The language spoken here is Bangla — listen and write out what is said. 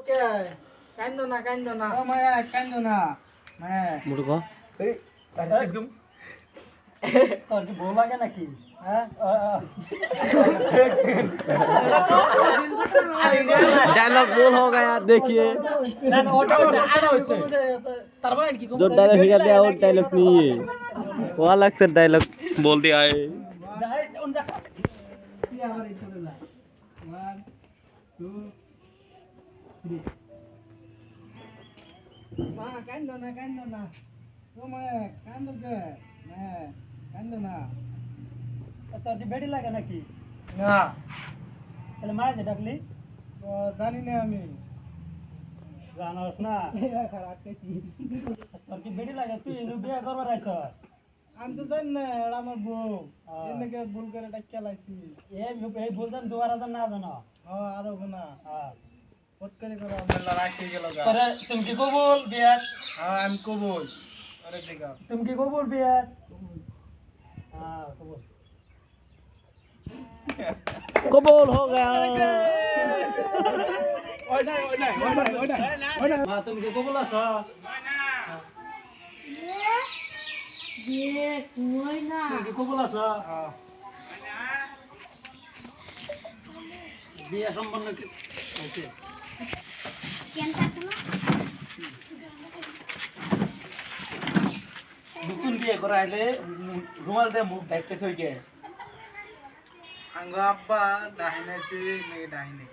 কে কান্দো না ও মায়া কান্দো না হ্যাঁ মুড়ক এই একদম তোর কি বউ লাগে নাকি হ্যাঁ डायलॉग बोल होगा यार देखिए না না ওটা আনা হইছে তারপর কি जो डायलॉग हिगा दिया वो डायलॉग नहीं है वो अलग से डायलॉग बोल दिया है কি আমার এই চলে না 1 2 3 মা কান্দো না ও মা কান্দো কে হ্যাঁ কান্দো না তোর কি বেডি লাগে নাকি না তাহলে মা যে ডাকলি তো জানি না আমি জানোস না খারাপ কি তোর কি বেডি লাগে তুই ইনু বিয়ে করবার আইছ আমি তো জানি না এটা আমার বউ এনেকে ভুল করে ডাক্কা লাইছি এই ভুল জান দুবার আদান না জানো হ্যাঁ আর হবে না হ্যাঁ ফট করে আমরা রাখতে গেল পরে তুমি কি কবুল বিয়ে হ্যাঁ আমি কবুল আরে দেখা তুমি কি কবুল বিয়ে হ্যাঁ কবুল कबूल हो गया ওই নাই মা তুমি কি কবুল আছো বিয়ে কই না তুমি কি কবুল আছো বিয়ে সম্পন্ন হয়েছে কেন থাকতো না নতুন বিয়ে করাইলে রুমাল দিয়ে মুখ ঢাকতে থই গে আঙ্গ আব্বা ডাইনে যে মেয়ে ডাইনে